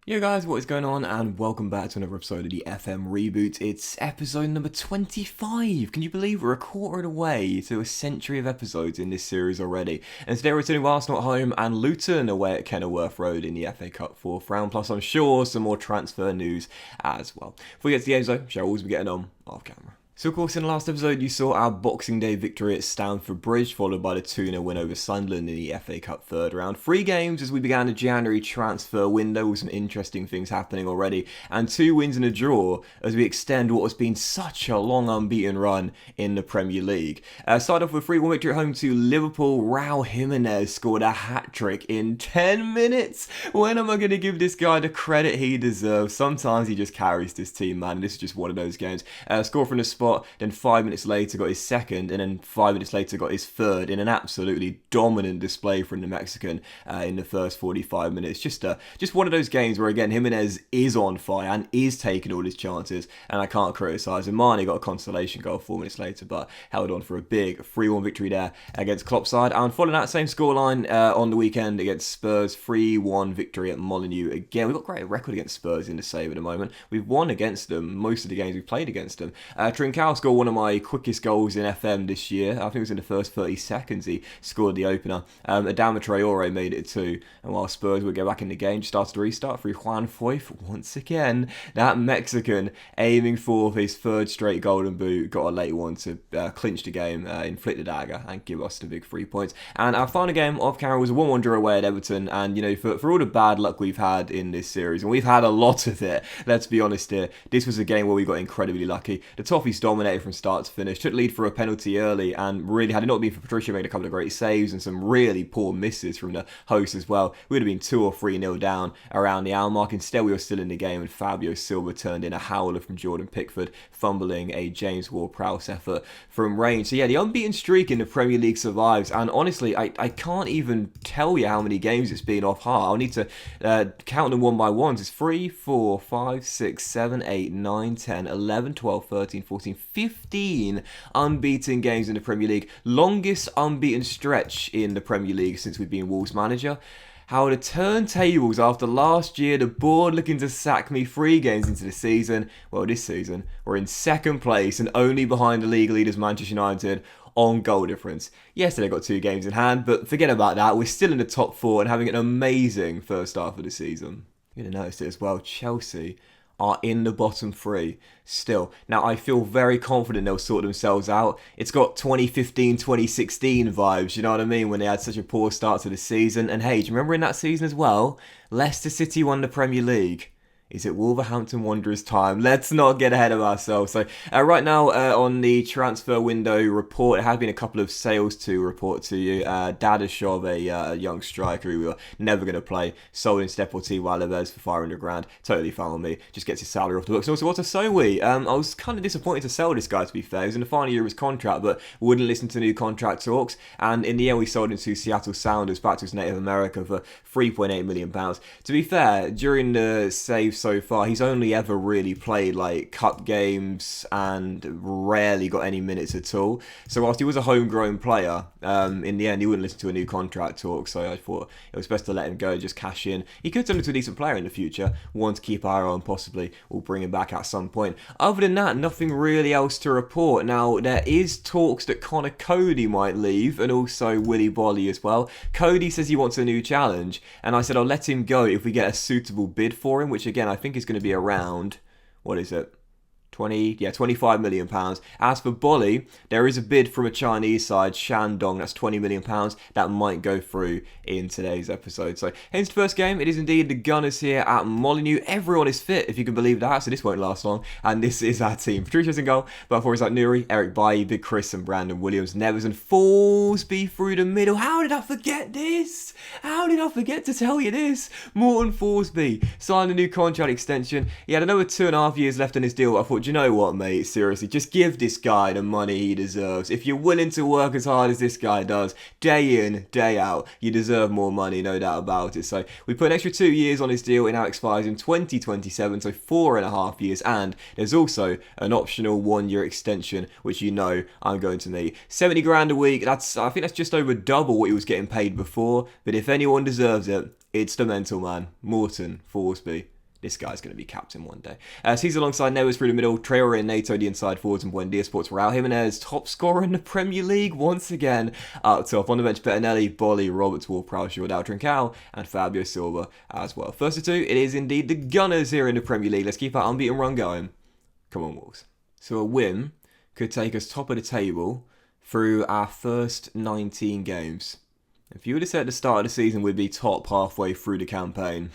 Yo guys, what is going on, and welcome back to another episode of the FM Reboot. It's episode number 25. Can you believe we're a quarter of the way to a century of episodes in this series already? And today we're returning with Arsenal at home and Luton away at Kenilworth Road in the FA Cup fourth round. Plus, I'm sure some more transfer news as well. Before we get to the games though, shall always be getting on off camera. So of course in the last episode you saw our Boxing Day victory at Stamford Bridge, followed by the 2-0 win over Sunderland in the FA Cup third round. 3 games as we began the January transfer window with some interesting things happening already, and 2 wins and a draw as we extend what has been such a long unbeaten run in the Premier League. Started off with a 3-1 victory at home to Liverpool. Raul Jimenez scored a hat-trick in 10 minutes. When am I going to give this guy the credit he deserves? Sometimes he just carries this team, man. This is just one of those games. Score from the spot. Then 5 minutes later got his second, and then 5 minutes later got his third in an absolutely dominant display from the Mexican in the first 45 minutes. Just one of those games where again Jimenez is on fire and is taking all his chances, and I can't criticise him. Mane got a consolation goal 4 minutes later, but held on for a big 3-1 victory there against Klopp's side. And following that same scoreline on the weekend against Spurs, 3-1 victory at Molineux. Again, we've got a great record against Spurs in the save at the moment. We've won against them most of the games we've played against them. Trincao scored one of my quickest goals in FM this year. I think it was in the first 30 seconds he scored the opener. Adama Traore made it 2, and while Spurs would get back in the game, just started to restart through Juan Foyth once again. That Mexican aiming for his third straight golden boot, got a late one to clinch the game, inflict the dagger and give us the big 3 points. And our final game off camera was a 1-1 draw away at Everton, and you know, for all the bad luck we've had in this series, and we've had a lot of it, let's be honest here, this was a game where we got incredibly lucky. The Toffees dominated from start to finish, took lead for a penalty early, and really, had it not been for Patricia making a couple of great saves and some really poor misses from the host as well, we would have been 2 or 3-0 down around the hour mark. Instead, we were still in the game, and Fabio Silva turned in a howler from Jordan Pickford, fumbling a James Ward-Prowse effort from range. So yeah, the unbeaten streak in the Premier League survives, and honestly, I can't even tell you how many games it's been off heart. I'll need to count them one by one. It's 3, 4, 5, 6, 7, 8, 9, 10, 11, 12, 13, 14, 15 unbeaten games in the Premier League. Longest unbeaten stretch in the Premier League since we've been Wolves manager. How the turntables after last year, the board looking to sack me 3 games into the season. Well, this season, we're in second place and only behind the league leaders Manchester United on goal difference. Yes, they got 2 games in hand, but forget about that. We're still in the top 4 and having an amazing first half of the season. You're going to notice it as well. Chelsea are in the bottom 3 still. Now, I feel very confident they'll sort themselves out. It's got 2015, 2016 vibes, you know what I mean, when they had such a poor start to the season. And hey, do you remember in that season as well, Leicester City won the Premier League? Is it Wolverhampton Wanderers time? Let's not get ahead of ourselves. So right now on the transfer window report, there have been a couple of sales to report to you. Dadashov, a young striker who we were never going to play, sold in Deportivo Alaves for 500 grand. Totally fine with me. Just gets his salary off the books. And also, Otasowi. I was kind of disappointed to sell this guy, to be fair. He was in the final year of his contract, but wouldn't listen to new contract talks. And in the end, we sold him to Seattle Sounders, back to his native America, for £3.8 million. To be fair, during the save so far, he's only ever really played like cup games and rarely got any minutes at all. So whilst he was a homegrown player, in the end he wouldn't listen to a new contract talk, so I thought it was best to let him go, just cash in. He could turn into a decent player in the future, one to keep our eye on, possibly we'll bring him back at some point. Other than that, nothing really else to report. Now, there is talks that Connor Cody might leave, and also Willy Bolly as well. Cody says he wants a new challenge, and I said I'll let him go if we get a suitable bid for him, which again I think is going to be around, what is it, 25 million pounds. As for Bolly, there is a bid from a Chinese side, Shandong, that's 20 million pounds. That might go through in today's episode. So, hence the first game. It is indeed the Gunners here at Molineux. Everyone is fit, if you can believe that, so this won't last long. And this is our team. Patricia's in goal, but for it's like Nuri, Eric Bailly, Big Chris, and Brandon Williams. Nevers and Forsby through the middle. How did I forget this? How did I forget to tell you this? Morton Forsby signed a new contract extension. He had another 2.5 years left on his deal. I thought, do you know what, mate? Seriously, just give this guy the money he deserves. If you're willing to work as hard as this guy does, day in, day out, you deserve more money, no doubt about it. So we put an extra 2 years on his deal. It now expires in 2027, so 4.5 years. And there's also an optional 1-year extension, which you know I'm going to need. 70 grand a week. I think that's just over double what he was getting paid before. But if anyone deserves it, it's the mental man, Morton Forsby. This guy's going to be captain one day. He's alongside Neves through the middle, Traore and Neto the inside forwards, and Buendia Sports Raul Jimenez, top scorer in the Premier League once again. Up top on the bench, Bettinelli, Bolly, Roberts, Ward-Prowse, Jordao Trincao, and Fabio Silva as well. First of two, it is indeed the Gunners here in the Premier League. Let's keep our unbeaten run going. Come on, Wolves. So a win could take us top of the table through our first 19 games. If you would have said at the start of the season we'd be top halfway through the campaign,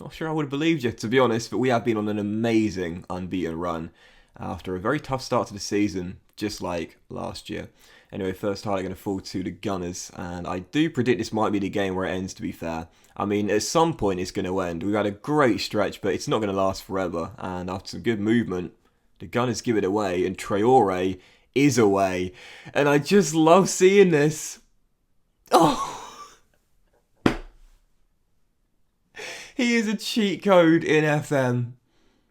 not sure I would have believed you, to be honest, but we have been on an amazing unbeaten run after a very tough start to the season, just like last year. Anyway, first highlight going to fall to the Gunners, and I do predict this might be the game where it ends, to be fair. I mean, at some point it's going to end. We've had a great stretch, but it's not going to last forever, and after some good movement, the Gunners give it away, and Traore is away. And I just love seeing this. Oh! He is a cheat code in FM.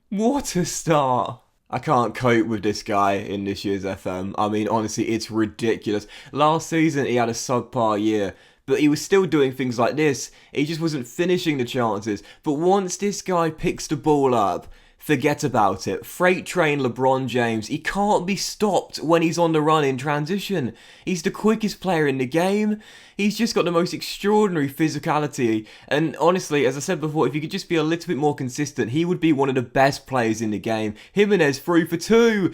What a start. I can't cope with this guy in this year's FM. I mean, honestly, it's ridiculous. Last season, he had a subpar year, but he was still doing things like this. He just wasn't finishing the chances. But once this guy picks the ball up, forget about it. Freight train LeBron James. He can't be stopped when he's on the run in transition. He's the quickest player in the game. He's just got the most extraordinary physicality. And honestly, as I said before, if he could just be a little bit more consistent, he would be one of the best players in the game. Jimenez through for two.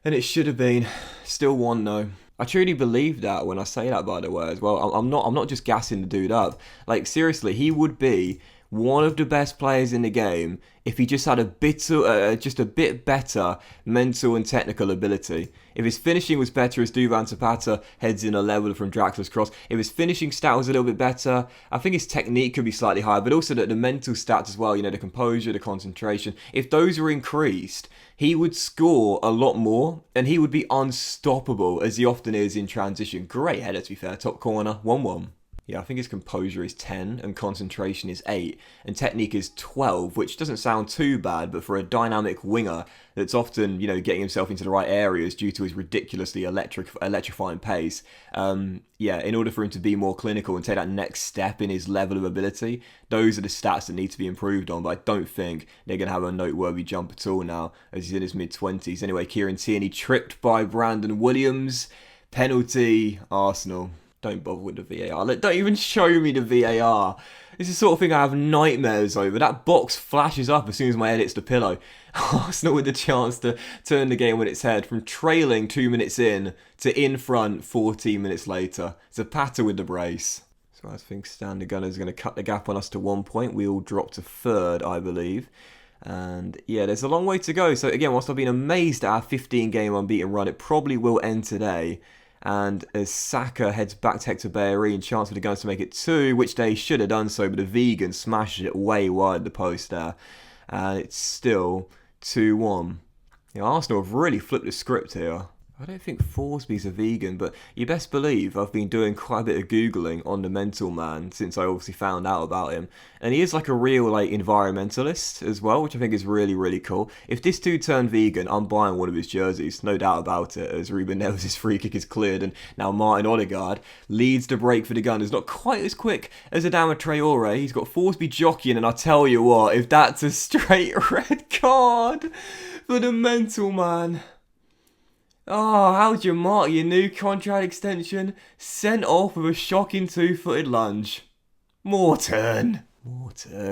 And it should have been. Still one though. I truly believe that when I say that, by the way, as well. I'm not just gassing the dude up. Like, seriously, he would be one of the best players in the game if he just had just a bit better mental and technical ability. If his finishing was better as Duvan Zapata heads in a level from Draxler's cross, if his finishing stat was a little bit better, I think his technique could be slightly higher, but also the mental stats as well, you know, the composure, the concentration. If those were increased, he would score a lot more and he would be unstoppable, as he often is in transition. Great header, to be fair. Top corner, 1-1. Yeah, I think his composure is 10 and concentration is 8 and technique is 12, which doesn't sound too bad, but for a dynamic winger that's often, you know, getting himself into the right areas due to his ridiculously electrifying pace, yeah, in order for him to be more clinical and take that next step in his level of ability, those are the stats that need to be improved on, but I don't think they're going to have a noteworthy jump at all now, as he's in his mid-20s. Anyway, Kieran Tierney tripped by Brandon Williams. Penalty, Arsenal. Don't bother with the VAR. Don't even show me the VAR. This is the sort of thing I have nightmares over. That box flashes up as soon as my head hits the pillow. Arsenal with the chance to turn the game on its head from trailing 2 minutes in to in front 14 minutes later. Zapata with the brace. So as things stand, the Gunners are going to cut the gap on us to 1 point. We all drop to third, I believe. And yeah, there's a long way to go. So again, whilst I've been amazed at our 15-game unbeaten run, it probably will end today. And as Saka heads back to Hector Bellerin, chance for the Gunners to make it 2, which they should have done so, but the vegan smashes it way wide the post there. And it's still 2-1. You know, Arsenal have really flipped the script here. I don't think Forsby's a vegan, but you best believe I've been doing quite a bit of Googling on the mental man since I obviously found out about him. And he is like a real environmentalist as well, which I think is really, really cool. If this dude turned vegan, I'm buying one of his jerseys, no doubt about it, as Ruben Neves' free kick is cleared. And now Martin Odegaard leads the break for the Gunners. Not quite as quick as Adama Traore. He's got Forsby jockeying, and I tell you what, if that's a straight red card for the mental man. Oh, how'd you mark your new contract extension? Sent off with a shocking 2-footed lunge. Morton. Do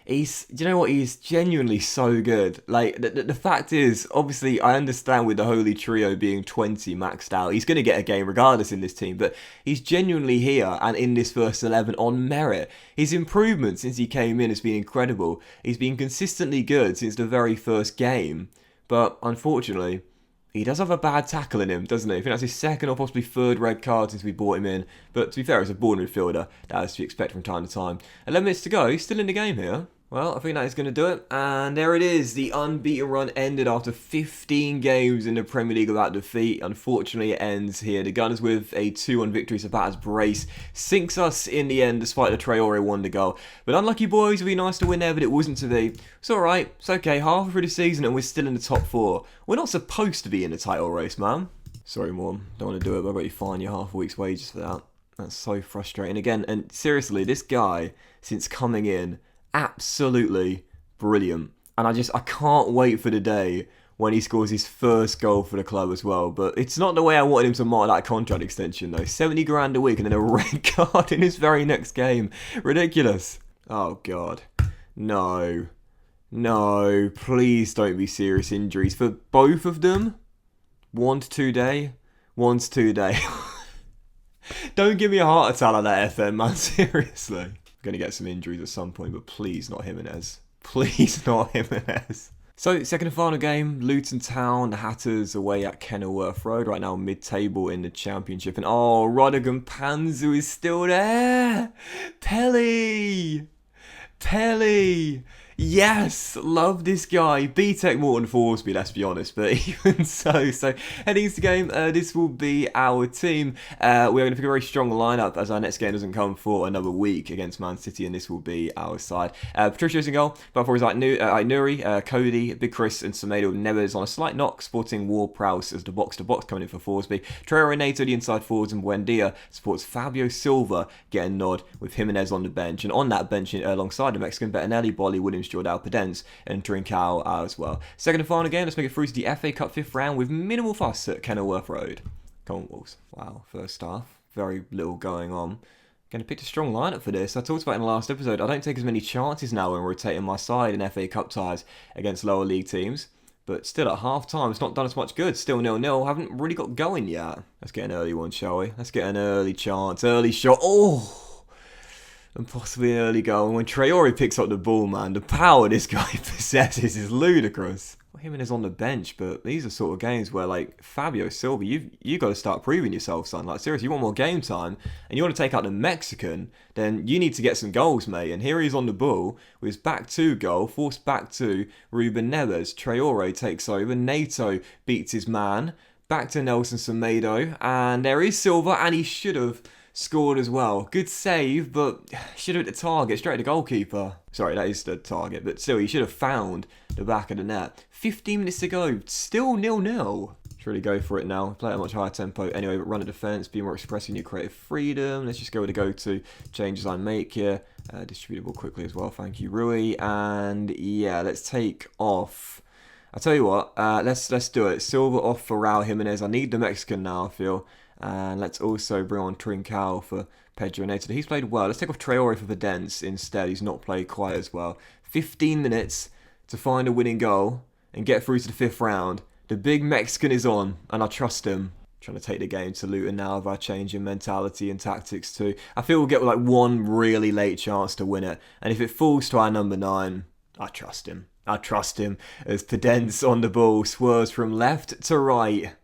you know what? He's genuinely so good. Like, the fact is, obviously, I understand with the Holy Trio being 20 maxed out, he's going to get a game regardless in this team, but he's genuinely here and in this first 11 on merit. His improvement since he came in has been incredible. He's been consistently good since the very first game, but unfortunately, he does have a bad tackle in him, doesn't he? I think that's his second or possibly third red card since we brought him in. But to be fair, as a born midfielder, that is to be expected from time to time. 11 minutes to go, he's still in the game here. Well, I think that is going to do it. And there it is. The unbeaten run ended after 15 games in the Premier League without defeat. Unfortunately, it ends here. The Gunners with a 2-1 victory. Zapata's brace sinks us in the end, despite the Traore wonder goal. But unlucky boys, it would be nice to win there, but it wasn't to be. It's alright. It's okay. Halfway through the season and we're still in the top 4. We're not supposed to be in the title race, man. Sorry, Mom. Don't want to do it, but I've got you fine your half a week's wages for that. That's so frustrating. Again, and seriously, this guy, since coming in, absolutely brilliant. And I can't wait for the day when he scores his first goal for the club as well. But it's not the way I wanted him to mark that contract extension though. 70 grand a week and then a red card in his very next game. Ridiculous. Oh God. No. No. Please don't be serious injuries. For both of them, 1 to 2 day. 1 to 2 day. Don't give me a heart attack like that, FM, man. Seriously. I'm going to get some injuries at some point, but please not Jimenez. Please not Jimenez. So, second and final game, Luton Town, the Hatters away at Kenilworth Road, right now mid-table in the Championship. And oh, Rodigan Panzu is still there! Pelly! Yes, love this guy. BTEC more than Forsby, let's be honest, but even so. So, heading into the game, this will be our team. We're going to pick a very strong lineup as our next game doesn't come for another week against Man City, and this will be our side. Patricio's in goal, but for his Nuri, Cody, Big Chris, and Semedo Neves on a slight knock, sporting Ward-Prowse as the box-to-box coming in for Forsby. Traore Nato, the inside forwards, and Buendia supports Fabio Silva getting nod with Jimenez on the bench, and on that bench alongside the Mexican, Bettinelli, Bolly, Williams, Jordao, Pedence, and Trincao as well. Second and final game, let's make it through to the FA Cup 5th round with minimal fuss at Kenilworth Road. Come on, Wolves. Wow, first half, very little going on. Going to pick a strong lineup for this. I talked about in the last episode, I don't take as many chances now when rotating my side in FA Cup ties against lower league teams. But still at half time, it's not done as much good. Still 0-0, haven't really got going yet. Let's get an early one, shall we? Let's get an early chance, early shot. Oh! And possibly an early goal. And when Traore picks up the ball, man, the power this guy possesses is ludicrous. Well, Jimenez on the bench, but these are sort of games where, like, Fabio Silva, you got to start proving yourself, son. Like, seriously, you want more game time, and you want to take out the Mexican, then you need to get some goals, mate. And here he is on the ball, with his back to goal, forced back to Ruben Neves. Traore takes over, Nato beats his man, back to Nelson Semedo, and there is Silva, and he should have scored as well. Good save, but should have hit the target, straight to the goalkeeper. Sorry, that is the target, but still, he should have found the back of the net. 15 minutes to go, still 0-0. Should really go for it now. Play at a much higher tempo. Anyway, but run a defence, be more expressive in your creative freedom. Let's just go with the go-to changes I make here. Distributable quickly as well, thank you, Rui. And yeah, let's take off. I'll tell you what, let's do it. Silva off for Raul Jimenez. I need the Mexican now, I feel. And let's also bring on Trincao for Pedro Neto. He's played well. Let's take off Traore for Pedence instead. He's not played quite as well. 15 minutes to find a winning goal and get through to the 5th round. The big Mexican is on, and I trust him. Trying to take the game to Luton now with our change in mentality and tactics too. I feel we'll get like one really late chance to win it. And if it falls to our number 9, I trust him. I trust him as Pedence on the ball swerves from left to right.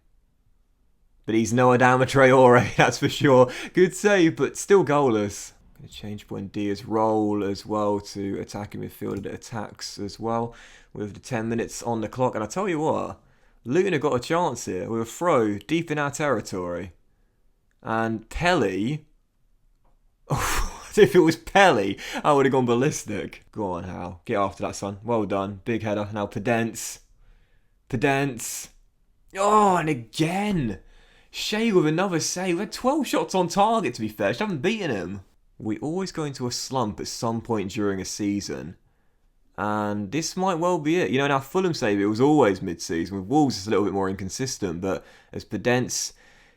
But he's no Adama Traore, that's for sure. Good save, but still goalless. Going to change Buendia's role as well to attacking midfielder that attacks as well with the 10 minutes on the clock. And I tell you what, Luton have got a chance here with a throw deep in our territory. And Pelly... if it was Pelly, I would have gone ballistic. Go on, Hal. Get after that, son. Well done. Big header. Now Pedence. Oh, and again. Shea with another save. We had 12 shots on target, to be fair. Just haven't beaten him. We always go into a slump at some point during a season. And this might well be it. You know, in our Fulham save, it was always mid-season. With Wolves, it's a little bit more inconsistent. But as Pedence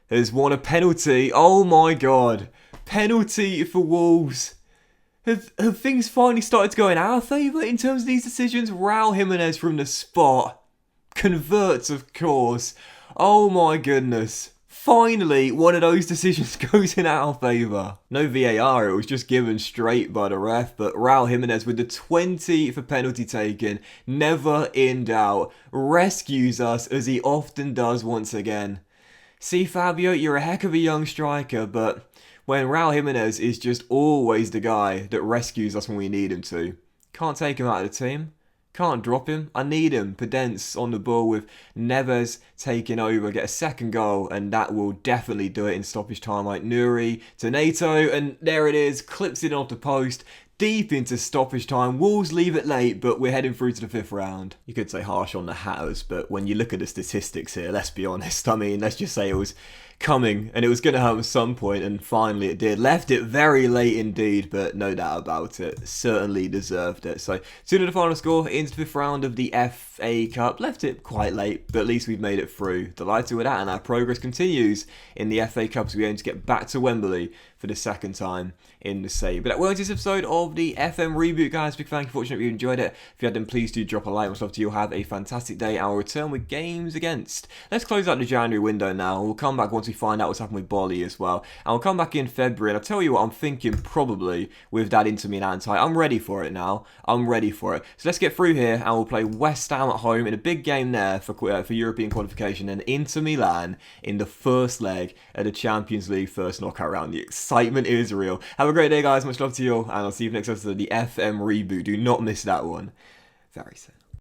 has won a penalty. Oh my God. Penalty for Wolves. Have things finally started to go in our favour in terms of these decisions? Raul Jimenez from the spot. Converts, of course. Oh my goodness. Finally, one of those decisions goes in our favour. No VAR, it was just given straight by the ref, but Raul Jimenez with the 20 for penalty taken, never in doubt, rescues us as he often does once again. See, Fabio, you're a heck of a young striker, but when Raul Jimenez is just always the guy that rescues us when we need him to. Can't take him out of the team. Can't drop him. I need him. Pedence on the ball with Neves taking over. Get a second goal, and that will definitely do it in stoppage time. Like Nuri to Nato, and there it is. Clips it off the post. Deep into stoppage time. Wolves leave it late, but we're heading through to the 5th round. You could say harsh on the Hatters, but when you look at the statistics here, let's be honest. I mean, let's just say it was coming, and it was going to happen at some point, and finally it did. Left it very late indeed, but no doubt about it, certainly deserved it. So 2-0 the final score into the 5th round of the FA Cup. Left it quite late, but at least we've made it through. Delighted with that, and our progress continues in the FA Cup as we aim to get back to Wembley for the 2nd time in the save. But that was this episode of the FM Reboot, guys. Big thank you, fortunate you enjoyed it. If you had, then please do drop a like. Much love to you. Have a fantastic day. I'll return with games against. Let's close out the January window now. We'll come back once we find out what's happened with Bolly as well. And we'll come back in February. And I'll tell you what I'm thinking probably with that Inter Milan tie. I'm ready for it now. I'm ready for it. So let's get through here and we'll play West Ham at home in a big game there for European qualification, and Inter Milan in the first leg of the Champions League first knockout round. The excitement is real. Have a great day, guys. Much love to you all, and I'll see you next episode of the FM Reboot. Do not miss that one very soon.